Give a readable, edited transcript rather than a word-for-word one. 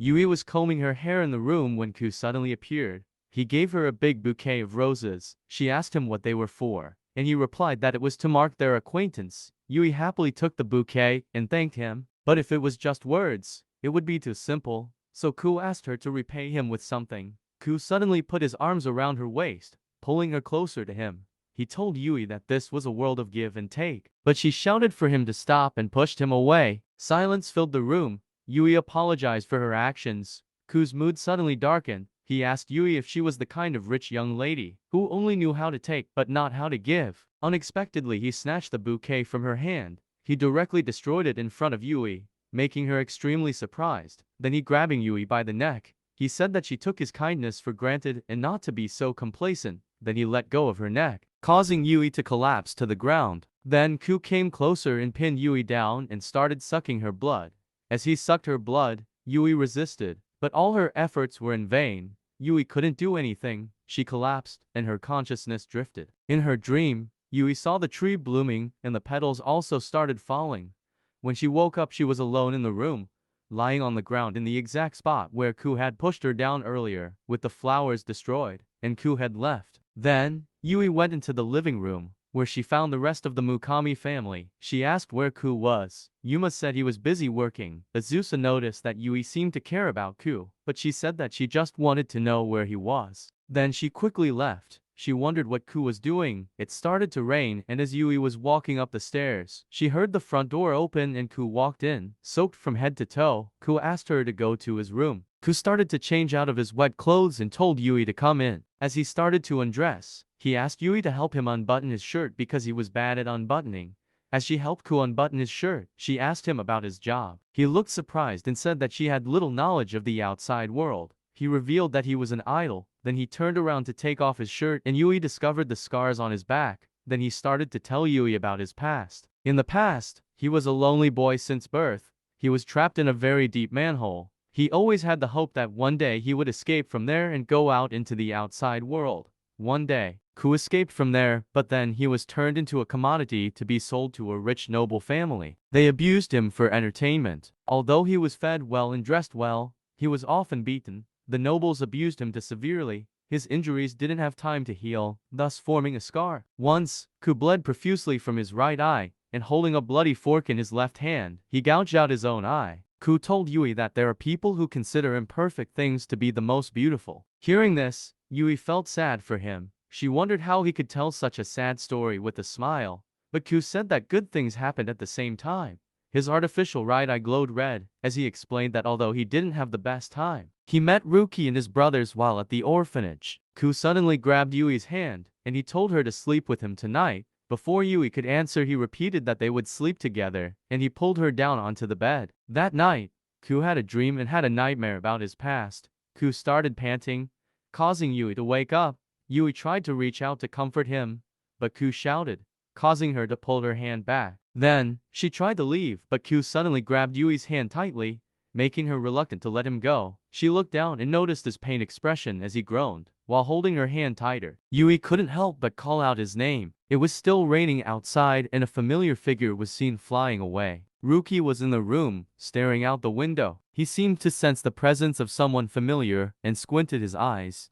Yui was combing her hair in the room when Ku suddenly appeared. He gave her a big bouquet of roses. She asked him what they were for, and he replied that it was to mark their acquaintance. Yui happily took the bouquet and thanked him, but if it was just words, it would be too simple. So Ku asked her to repay him with something. Ku suddenly put his arms around her waist, pulling her closer to him. He told Yui that this was a world of give and take, but she shouted for him to stop and pushed him away. Silence filled the room. Yui apologized for her actions. Ku's mood suddenly darkened. He asked Yui if she was the kind of rich young lady who only knew how to take but not how to give. Unexpectedly, he snatched the bouquet from her hand. He directly destroyed it in front of Yui, making her extremely surprised. Then he grabbing Yui by the neck. He said that she took his kindness for granted and not to be so complacent. Then he let go of her neck, causing Yui to collapse to the ground. Then Ku came closer and pinned Yui down and started sucking her blood. As he sucked her blood, Yui resisted, but all her efforts were in vain. Yui couldn't do anything. She collapsed, and her consciousness drifted. In her dream, Yui saw the tree blooming, and the petals also started falling. When she woke up, she was alone in the room, lying on the ground in the exact spot where Ku had pushed her down earlier, with the flowers destroyed, and Ku had left. Then, Yui went into the living room, where she found the rest of the Mukami family. She asked where Ku was. Yuma said he was busy working. Azusa noticed that Yui seemed to care about Ku, but she said that she just wanted to know where he was. Then she quickly left. She wondered what Ku was doing. It started to rain, and as Yui was walking up the stairs, she heard the front door open and Ku walked in, soaked from head to toe. Ku asked her to go to his room. Ku started to change out of his wet clothes and told Yui to come in. As he started to undress, he asked Yui to help him unbutton his shirt because he was bad at unbuttoning. As she helped Ku unbutton his shirt, she asked him about his job. He looked surprised and said that she had little knowledge of the outside world. He revealed that he was an idol. Then he turned around to take off his shirt and Yui discovered the scars on his back. Then he started to tell Yui about his past. In the past, he was a lonely boy since birth. He was trapped in a very deep manhole. He always had the hope that one day he would escape from there and go out into the outside world. One day, Ku escaped from there, but then he was turned into a commodity to be sold to a rich noble family. They abused him for entertainment. Although he was fed well and dressed well, he was often beaten. The nobles abused him too severely. His injuries didn't have time to heal, thus forming a scar. Once, Ku bled profusely from his right eye, and holding a bloody fork in his left hand, he gouged out his own eye. Ku told Yui that there are people who consider imperfect things to be the most beautiful. Hearing this, Yui felt sad for him. She wondered how he could tell such a sad story with a smile. But Ku said that good things happened at the same time. His artificial right eye glowed red, as he explained that although he didn't have the best time, he met Ruki and his brothers while at the orphanage. Ku suddenly grabbed Yui's hand, and he told her to sleep with him tonight. Before Yui could answer, he repeated that they would sleep together, and he pulled her down onto the bed. That night, Ku had a dream and had a nightmare about his past. Ku started panting, causing Yui to wake up. Yui tried to reach out to comfort him, but Ku shouted, causing her to pull her hand back. Then, she tried to leave, but Ku suddenly grabbed Yui's hand tightly, making her reluctant to let him go. She looked down and noticed his pain expression as he groaned, while holding her hand tighter. Yui couldn't help but call out his name. It was still raining outside and a familiar figure was seen flying away. Ruki was in the room, staring out the window. He seemed to sense the presence of someone familiar and squinted his eyes.